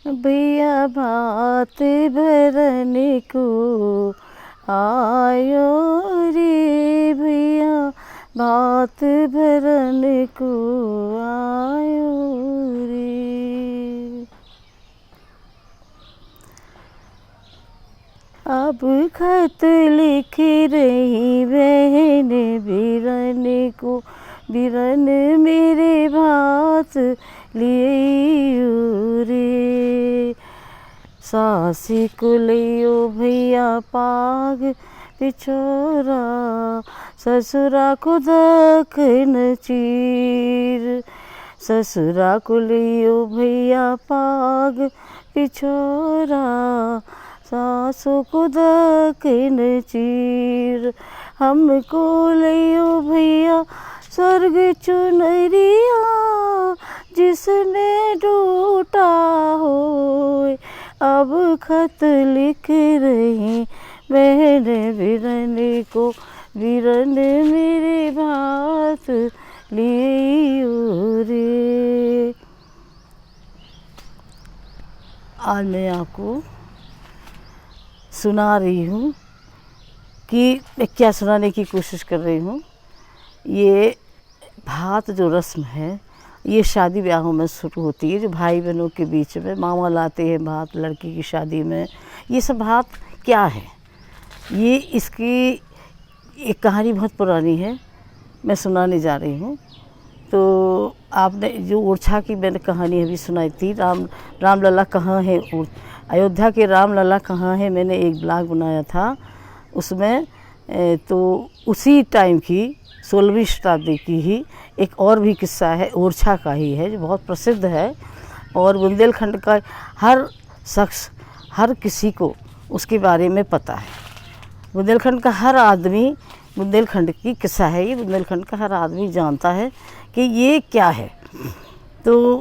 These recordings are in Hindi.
भैया भात भरन को आयो रे, भैया भात भरन को आयो रे। अब खत लिख रही बहन बिरन को, बिरन मेरे भात लियो रे। सासी को लियो भैया पाग पिछोरा, ससुरा को दखन चीर। ससुरा को लियो भैया पाग पिछोरा, सासू को दखन चीर। हमको लियो भैया स्वर्ग चुनरिया, जिसने टूटा हो। अब खत लिख रही बहन बिरन को, बिरन मेरे भात लियो रे। आज मैं आपको सुना रही हूँ कि मैं क्या सुनाने की कोशिश कर रही हूँ। ये भात जो रस्म है, ये शादी ब्याहों में शुरू होती है, जो भाई बहनों के बीच में मामा लाते हैं भात लड़की की शादी में। ये सब भात क्या है, ये इसकी एक कहानी बहुत पुरानी है, मैं सुनाने जा रही हूँ। तो आपने जो ओरछा की मैंने कहानी अभी सुनाई थी, रामलला कहाँ है, अयोध्या के रामलला कहाँ है, मैंने एक ब्लॉग बनाया था उसमें। तो उसी टाइम की 16वीं शताब्दी की ही एक और भी किस्सा है, ओरछा का ही है, जो बहुत प्रसिद्ध है। और बुंदेलखंड का हर शख्स, हर किसी को उसके बारे में पता है। बुंदेलखंड का हर आदमी, बुंदेलखंड की किस्सा है ये, बुंदेलखंड का हर आदमी जानता है कि ये क्या है, तो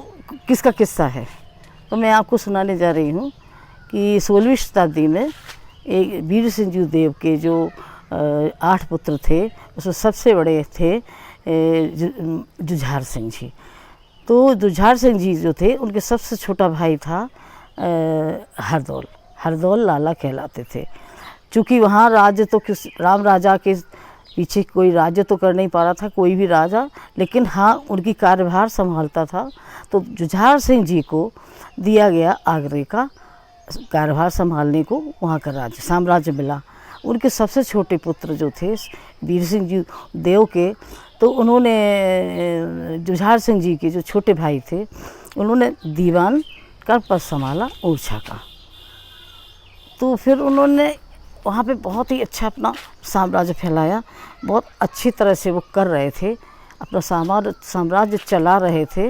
किसका किस्सा है। तो मैं आपको सुनाने जा रही हूँ कि 16वीं शताब्दी में एक वीर सिंह जी देव के जो 8 पुत्र थे, उसमें सबसे बड़े थे जुझार सिंह जी। तो जुझार सिंह जी जो थे, उनके सबसे छोटा भाई था हरदौल, हरदौल लाला कहलाते थे। चूँकि वहाँ राज्य तो किस राम राजा के पीछे कोई राज्य तो कर नहीं पा रहा था कोई भी राजा, लेकिन हाँ उनकी कार्यभार संभालता था। तो जुझार सिंह जी को दिया गया आगरे का कार्यभार संभालने को, वहाँ का राज्य साम्राज्य मिला। उनके सबसे छोटे पुत्र जो थे वीर सिंह जी देव के, तो उन्होंने जुझार सिंह जी के जो छोटे भाई थे, उन्होंने दीवान का पद संभाला ओरछा का। तो फिर उन्होंने वहाँ पे बहुत ही अच्छा अपना साम्राज्य फैलाया, बहुत अच्छी तरह से वो कर रहे थे, अपना साम्राज्य चला रहे थे,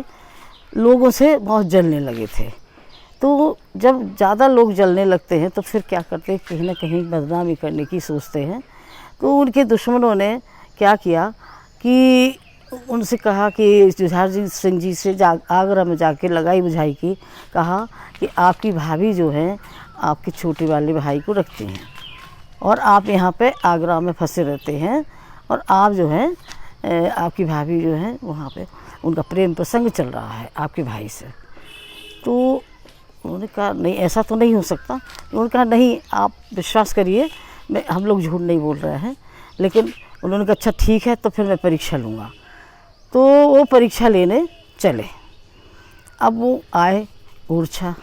लोगों से बहुत जलने लगे थे। तो जब ज़्यादा लोग जलने लगते हैं तो फिर क्या करते हैं, कहीं ना कहीं बदनामी करने की सोचते हैं। तो उनके दुश्मनों ने क्या किया कि उनसे कहा कि जुझार सिंह जी से आगरा में जाके लगाई बुझाई की, कहा कि आपकी भाभी जो है आपके छोटे वाले भाई को रखती हैं और आप यहाँ पे आगरा में फंसे रहते हैं, और आप जो है आपकी भाभी जो है वहाँ पे उनका प्रेम प्रसंग चल रहा है आपके भाई से। तो उन्होंने कहा नहीं, ऐसा तो नहीं हो सकता। उन्होंने कहा नहीं, आप विश्वास करिए, हम लोग झूठ नहीं बोल रहे हैं। लेकिन उन्होंने कहा अच्छा ठीक है, तो फिर मैं परीक्षा लूँगा। तो वो परीक्षा लेने चले। अब वो आए ओरछा,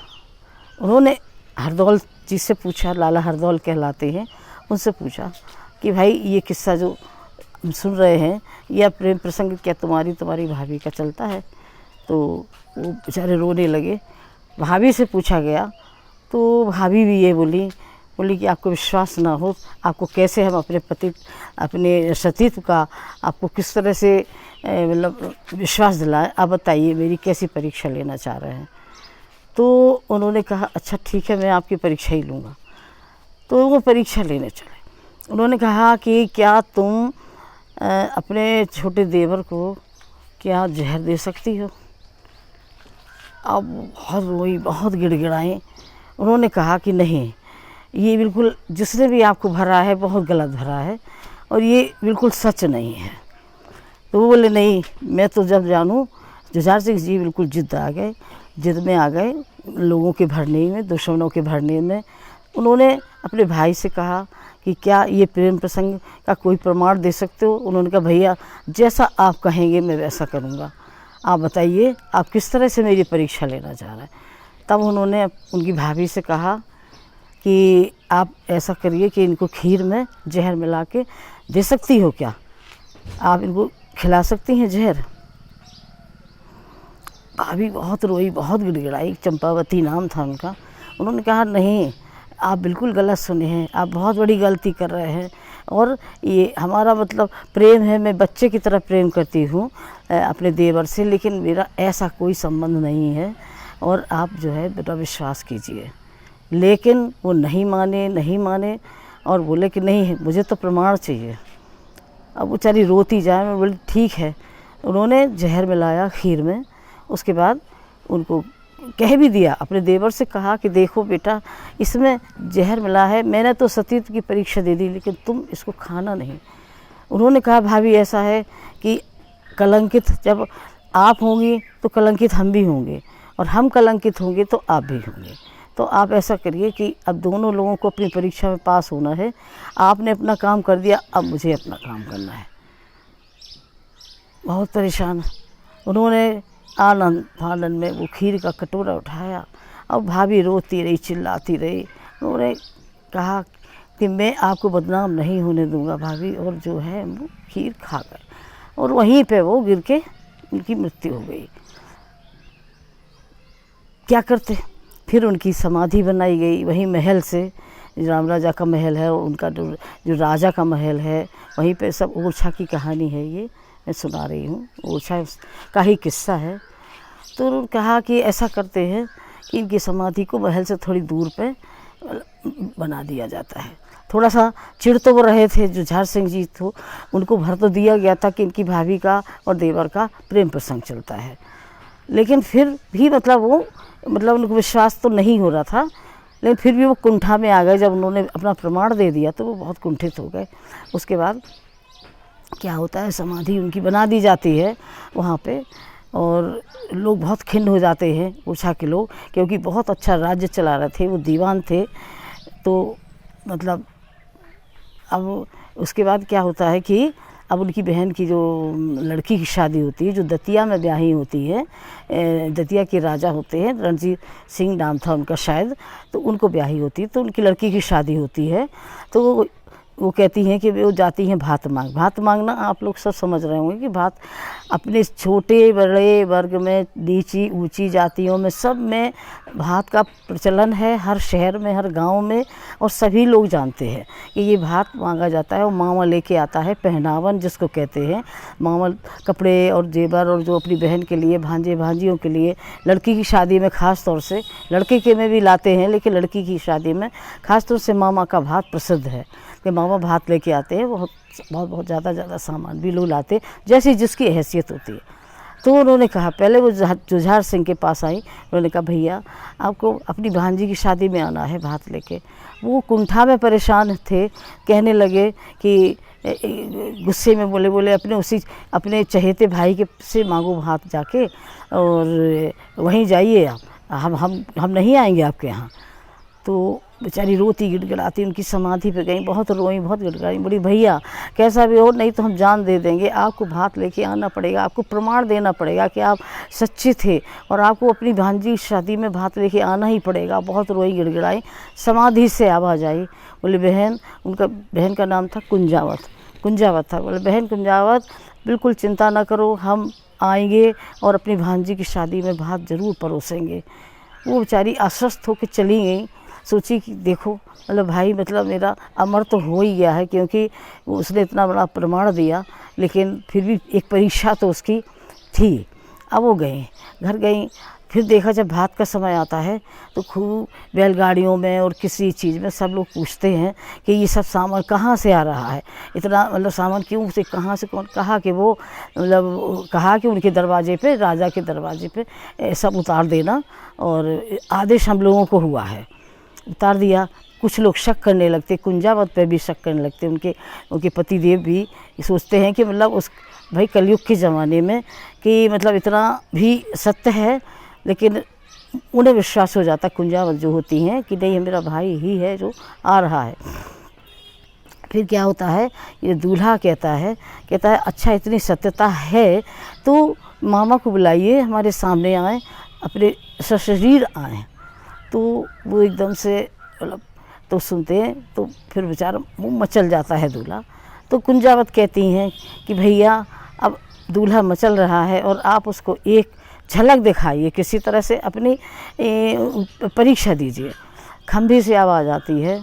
उन्होंने हरदौल जी से पूछा, लाला हरदौल कहलाते हैं, उनसे पूछा कि भाई ये किस्सा जो हम सुन रहे हैं, यह प्रेम प्रसंग क्या तुम्हारी भाभी का चलता है? तो वो बेचारे रोने लगे। भाभी से पूछा गया तो भाभी भी ये बोली कि आपको विश्वास ना हो, आपको कैसे हम अपने पति, अपने सतीत्व का आपको किस तरह से मतलब विश्वास दिलाएं, आप बताइए मेरी कैसी परीक्षा लेना चाह रहे हैं। तो उन्होंने कहा अच्छा ठीक है, मैं आपकी परीक्षा ही लूँगा। तो वो परीक्षा लेने चले। उन्होंने कहा कि क्या तुम अपने छोटे देवर को क्या जहर दे सकती हो? अब बहुत रोई, बहुत गिड़गिड़ाएँ। उन्होंने कहा कि नहीं, ये बिल्कुल जिसने भी आपको भरा है बहुत गलत भरा है और ये बिल्कुल सच नहीं है। तो वो बोले नहीं, मैं तो जब जानूँ। जुझार सिंह जी बिल्कुल जिद्द आ गए, जिद में आ गए लोगों के भरने में, दुश्मनों के भरने में। उन्होंने अपने भाई से कहा कि क्या ये प्रेम प्रसंग का कोई प्रमाण दे सकते हो? उन्होंने कहा भैया जैसा आप कहेंगे मैं वैसा करूँगा, आप बताइए आप किस तरह से मेरी परीक्षा लेना चाह रहे हैं। तब उन्होंने उनकी भाभी से कहा कि आप ऐसा करिए कि इनको खीर में जहर मिला के दे सकती हो क्या, आप इनको खिला सकती हैं जहर। भाभी बहुत रोई, बहुत गिड़गिड़ाई, चंपावती नाम था उनका। उन्होंने कहा नहीं, आप बिल्कुल गलत सुने हैं, आप बहुत बड़ी गलती कर रहे हैं, और ये हमारा मतलब प्रेम है, मैं बच्चे की तरह प्रेम करती हूँ अपने देवर से, लेकिन मेरा ऐसा कोई संबंध नहीं है, और आप जो है बेटा विश्वास कीजिए। लेकिन वो नहीं माने और बोले कि नहीं मुझे तो प्रमाण चाहिए। अब बेचारी रोती जाए, मैं बोली ठीक है। उन्होंने जहर मिलाया खीर में, उसके बाद उनको कह भी दिया, अपने देवर से कहा कि देखो बेटा इसमें जहर मिला है, मैंने तो सतीत्व की परीक्षा दे दी लेकिन तुम इसको खाना नहीं। उन्होंने कहा भाभी ऐसा है कि कलंकित जब आप होंगी तो कलंकित हम भी होंगे, और हम कलंकित होंगे तो आप भी होंगे। तो आप ऐसा करिए कि अब दोनों लोगों को अपनी परीक्षा में पास होना है, आपने अपना काम कर दिया, अब मुझे अपना काम करना है। बहुत परेशान उन्होंने आनंद में वो खीर का कटोरा उठाया, और भाभी रोती रही, चिल्लाती रही। उन्होंने कहा कि मैं आपको बदनाम नहीं होने दूंगा भाभी, और जो है वो खीर खा गए, और वहीं पे वो गिर के उनकी मृत्यु हो गई। क्या करते, फिर उनकी समाधि बनाई गई वहीं महल से, राम राजा का महल है, उनका जो राजा का महल है वहीं पे। सब ओरछा की कहानी है, ये मैं सुना रही हूँ, ओरछा का ही किस्सा है। तो उन्होंने कहा कि ऐसा करते हैं कि इनकी समाधि को महल से थोड़ी दूर पे बना दिया जाता है। थोड़ा सा चिढ़ तो वो रहे थे जुझार सिंह जी, तो उनको भर तो दिया गया था कि इनकी भाभी का और देवर का प्रेम प्रसंग चलता है, लेकिन फिर भी मतलब उनको विश्वास तो नहीं हो रहा था। लेकिन फिर भी वो कुंठा में आ गए, जब उन्होंने अपना प्रमाण दे दिया तो वो बहुत कुंठित हो गए। उसके बाद क्या होता है, समाधि उनकी बना दी जाती है वहाँ पे, और लोग बहुत खिन्न हो जाते हैं ओरछा के लोग, क्योंकि बहुत अच्छा राज्य चला रहे थे, वो दीवान थे। तो मतलब अब उसके बाद क्या होता है कि अब उनकी बहन की जो लड़की की शादी होती है, जो दतिया में ब्याही होती है, दतिया के राजा होते हैं, रणजीत सिंह नाम था उनका शायद, तो उनको ब्याही होती है, तो उनकी लड़की की शादी होती है। तो वो कहती हैं कि वो जाती हैं भात मांगना। आप लोग सब समझ रहे होंगे कि भात अपने छोटे बड़े वर्ग में, नीची ऊंची जातियों में, सब में भात का प्रचलन है, हर शहर में, हर गांव में, और सभी लोग जानते हैं कि ये भात मांगा जाता है। और मामा लेके आता है पहनावन, जिसको कहते हैं मामा, कपड़े और जेवर, और जो अपनी बहन के लिए, भांजे भांजियों के लिए, लड़की की शादी में ख़ास तौर से, लड़के के में भी लाते हैं लेकिन लड़की की शादी में ख़ास तौर से मामा का भात प्रसिद्ध है कि मामा भात लेके आते हैं। बहुत ज़्यादा सामान भी लोग लाते, जैसी जिसकी हैसियत होती है। तो उन्होंने कहा, पहले वो जुझार सिंह के पास आई, उन्होंने कहा भैया आपको अपनी भांजी की शादी में आना है भात लेके। वो कुंठा में परेशान थे, कहने लगे कि गुस्से में बोले अपने चहेते भाई के से मांगो भात जाके, और वहीं जाइए आप, हम नहीं आएंगे आपके यहाँ। तो बेचारी रोती गिड़गिड़ाती उनकी समाधि पे गई, बहुत रोई, बहुत गिड़गिड़ाई, बोली भैया कैसा भी हो, नहीं तो हम जान दे देंगे, आपको भात लेके आना पड़ेगा, आपको प्रमाण देना पड़ेगा कि आप सच्चे थे, और आपको अपनी भांजी शादी में भात लेके आना ही पड़ेगा। बहुत रोई गिड़गिड़ाई, समाधि से आवाज़ आई, बोले बहन, उनका बहन का नाम था कुंजावत था। बोले बहन कुंजावत, बिल्कुल चिंता ना करो, हम आएंगे और अपनी भांजी की शादी में भात ज़रूर परोसेंगे। वो बेचारी आश्वस्त होकर चली गई, सोची कि देखो मतलब भाई मतलब मेरा अमर तो हो ही गया है, क्योंकि उसने इतना बड़ा प्रमाण दिया, लेकिन फिर भी एक परीक्षा तो उसकी थी। अब वो घर गई, फिर देखा जब भात का समय आता है तो खूब बैलगाड़ियों में और किसी चीज़ में सब लोग पूछते हैं कि ये सब सामान कहाँ से आ रहा है, इतना मतलब सामान क्यों से, कहाँ से, कौन कहा कि वो मतलब कहा कि उनके दरवाजे पे, राजा के दरवाजे पे सब उतार देना, और आदेश हम लोगों को हुआ है, उतार दिया। कुछ लोग शक करने लगते, कुंजावत पे भी शक करने लगते, उनके पतिदेव भी सोचते हैं कि मतलब उस भाई कलयुग के ज़माने में कि मतलब इतना भी सत्य है, लेकिन उन्हें विश्वास हो जाता, कुंजावत जो होती हैं, कि नहीं, ये मेरा भाई ही है जो आ रहा है। फिर क्या होता है, ये दूल्हा कहता है अच्छा इतनी सत्यता है तो मामा को बुलाइए, हमारे सामने आए, अपने सशरीर आए। तो वो एकदम से मतलब तो सुनते हैं तो फिर बेचारा मुँह मचल जाता है दूल्हा। तो कुंजावत कहती हैं कि भैया अब दूल्हा मचल रहा है और आप उसको एक झलक दिखाइए, किसी तरह से अपनी परीक्षा दीजिए। खंभे से आवाज़ आती है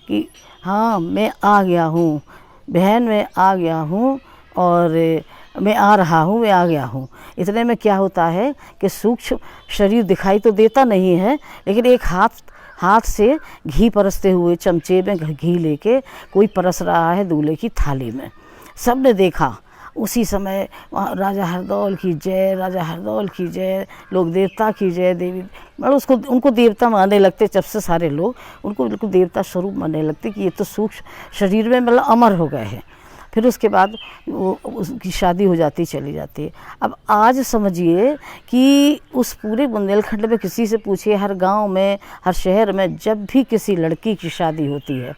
कि हाँ मैं आ गया हूँ बहन, मैं आ गया हूँ और मैं आ रहा हूँ, मैं आ गया हूँ। इतने में क्या होता है कि सूक्ष्म शरीर दिखाई तो देता नहीं है, लेकिन एक हाथ से घी परसते हुए चमचे में घी लेके कोई परस रहा है दूल्हे की थाली में। सब ने देखा। उसी समय राजा हरदौल की जय, राजा हरदौल की जय, लोग देवता की जय, देवी मतलब उनको देवता मानने लगते। जब से सारे लोग उनको बिल्कुल देवता स्वरूप मानने लगते कि ये तो सूक्ष्म शरीर में मतलब अमर हो गए हैं। फिर उसके बाद वो उसकी शादी हो जाती, चली जाती है। अब आज समझिए कि उस पूरे बुंदेलखंड में किसी से पूछिए, हर गांव में, हर शहर में जब भी किसी लड़की की शादी होती है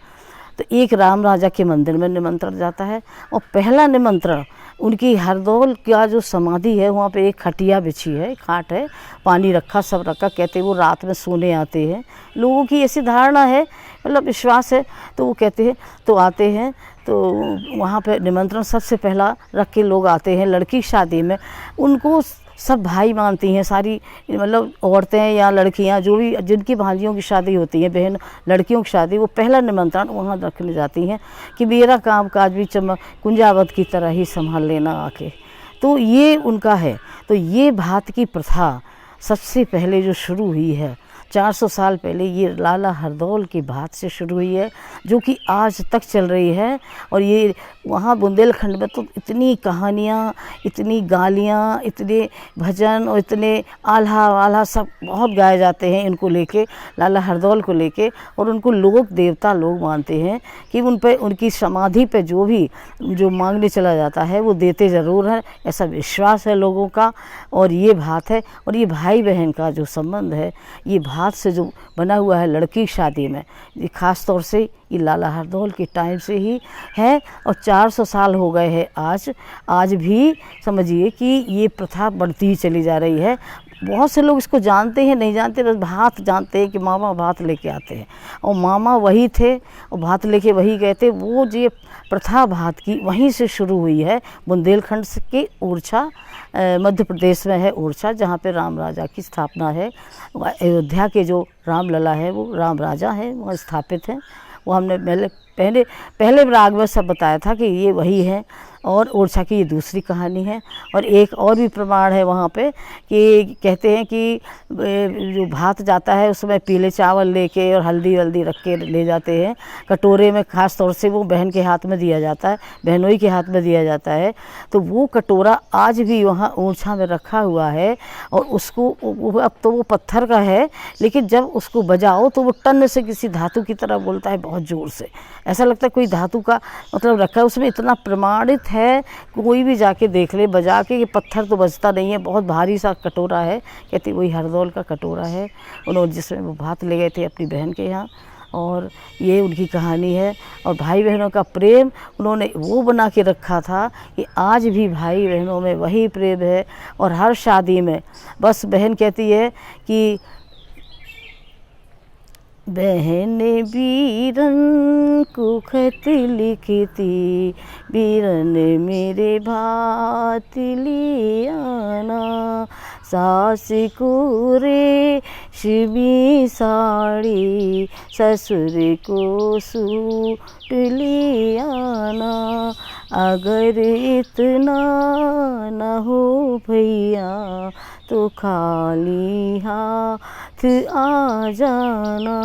तो एक राम राजा के मंदिर में निमंत्रण जाता है। और पहला निमंत्रण उनकी हरदौल का जो समाधि है वहाँ पे एक खटिया बिछी है, खाट है, पानी रखा, सब रखा। कहते वो रात में सोने आते हैं। लोगों की ऐसी धारणा है, मतलब विश्वास है, तो वो कहते हैं तो आते हैं। तो वहाँ पे निमंत्रण सबसे पहला रख के लोग आते हैं लड़की की शादी में। उनको सब भाई मानती हैं, सारी मतलब औरतें या लड़कियां जो भी जिनकी भांजियों की शादी होती है, बहन लड़कियों की शादी, वो पहला निमंत्रण वहाँ रखने जाती हैं कि मेरा काम काज भी कुंजावत की तरह ही संभाल लेना आके। तो ये उनका है। तो ये भात की प्रथा सबसे पहले जो शुरू हुई है 400 साल पहले, ये लाला हरदौल की भात से शुरू हुई है, जो कि आज तक चल रही है। और ये वहाँ बुंदेलखंड में तो इतनी कहानियाँ, इतनी गालियाँ, इतने भजन और इतने आल्हा वाल्हा सब बहुत गाए जाते हैं इनको लेके, लाला हरदौल को लेके। और उनको लोग देवता लोग मानते हैं कि उन पे, उनकी समाधि पे जो मांगने चला जाता है वो देते ज़रूर हैं, ऐसा विश्वास है लोगों का। और ये भात है। और ये भाई बहन का जो संबंध है, ये हाथ से जो बना हुआ है लड़की की शादी में, ये ख़ास तौर से ये लाला हरदौल के टाइम से ही है। और 400 साल हो गए हैं आज भी समझिए कि ये प्रथा बढ़ती ही चली जा रही है। बहुत से लोग इसको जानते हैं, नहीं जानते, बस भात जानते हैं कि मामा भात लेके आते हैं और मामा वही थे और भात लेके वही गए थे। वो जो प्रथा भात की वहीं से शुरू हुई है, बुंदेलखंड के ओरछा, मध्य प्रदेश में है ओरछा, जहाँ पे राम राजा की स्थापना है। अयोध्या के जो रामलला है वो राम राजा हैं, वहाँ स्थापित हैं। वो हमने पहले राग में सब बताया था कि ये वही है। और ओरछा की ये दूसरी कहानी है। और एक और भी प्रमाण है वहाँ पे कि कहते हैं कि जो भात जाता है उसमें पीले चावल लेके और हल्दी वल्दी रख के ले जाते हैं कटोरे में, ख़ास तौर से वो बहन के हाथ में दिया जाता है, बहनोई के हाथ में दिया जाता है। तो वो कटोरा आज भी वहाँ ओरछा में रखा हुआ है। और उसको अब तो वो पत्थर का है, लेकिन जब उसको बजाओ तो वो टन से किसी धातु की तरह बोलता है, बहुत ज़ोर से, ऐसा लगता है कोई धातु का मतलब रखा है। उसमें इतना प्रमाणित है, कोई भी जाके देख ले बजा के, ये पत्थर तो बजता नहीं है, बहुत भारी सा कटोरा है। कहते वही हरदौल का कटोरा है उन्होंने, जिसमें वो भात ले गए थे अपनी बहन के यहाँ। और ये उनकी कहानी है। और भाई बहनों का प्रेम उन्होंने वो बना के रखा था कि आज भी भाई बहनों में वही प्रेम है। और हर शादी में बस बहन कहती है कि बहन बीरन को खत लिखती, बीरन मेरे भात ले आना, सास को रेशमी साड़ी, ससुर को सूट ले आना, अगर इतना न हो भैया तो खाली हाथ आ जाना।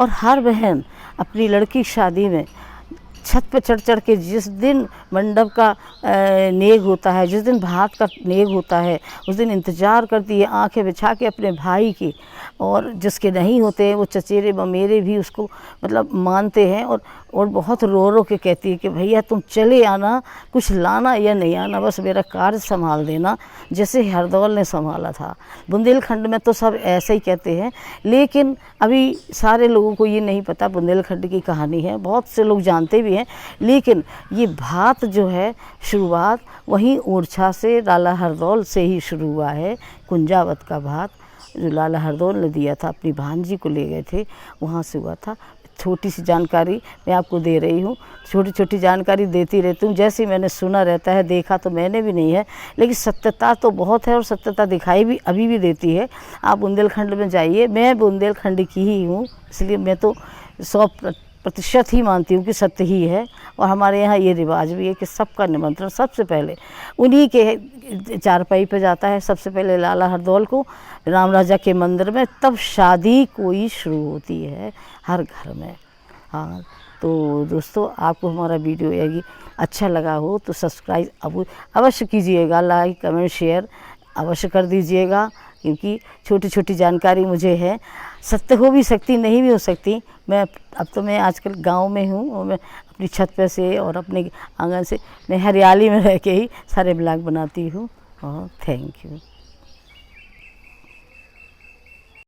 और हर बहन अपनी लड़की की शादी में छत पे चढ़ के, जिस दिन मंडप का नेग होता है, जिस दिन भात का नेग होता है, उस दिन इंतज़ार करती है आंखें बिछा के अपने भाई की। और जिसके नहीं होते हैं वो चचेरे ममेरे भी उसको मतलब मानते हैं। और और बहुत रो रो के कहती है कि भैया तुम चले आना, कुछ लाना या नहीं आना, बस मेरा कार्य संभाल देना, जैसे हरदौल ने संभाला था। बुंदेलखंड में तो सब ऐसे ही कहते हैं, लेकिन अभी सारे लोगों को ये नहीं पता बुंदेलखंड की कहानी है, बहुत से लोग जानते भी हैं। लेकिन ये भात जो है शुरुआत वहीं ओरछा से, लाला हरदौल से ही शुरू हुआ है। कुंजावत का भात जो लाला हरदौल ने दिया था, अपनी भांजी को ले गए थे, वहाँ से हुआ था। छोटी सी जानकारी मैं आपको दे रही हूँ, छोटी छोटी जानकारी देती रहती हूँ, जैसे मैंने सुना रहता है, देखा तो मैंने भी नहीं है, लेकिन सत्यता तो बहुत है और सत्यता दिखाई भी अभी भी देती है। आप बुंदेलखंड में जाइए, मैं बुंदेलखंड की ही हूँ, इसलिए मैं तो 100% ही मानती हूँ कि सत्य ही है। और हमारे यहाँ ये रिवाज भी है कि सबका निमंत्रण सबसे पहले उन्हीं के चारपाई पे जाता है, सबसे पहले लाला हरदौल को राम राजा के मंदिर में, तब शादी कोई शुरू होती है हर घर में। हाँ, तो दोस्तों आपको हमारा वीडियो यदि अच्छा लगा हो तो सब्सक्राइब अवश्य कीजिएगा, लाइक कमेंट शेयर अवश्य कर दीजिएगा, क्योंकि छोटी छोटी जानकारी मुझे है, सत्य हो भी सकती नहीं भी हो सकती। अब तो मैं आजकल गांव में हूँ और मैं अपनी छत पे से और अपने आंगन से मैं हरियाली में रह के ही सारे ब्लॉग बनाती हूँ। और थैंक यू।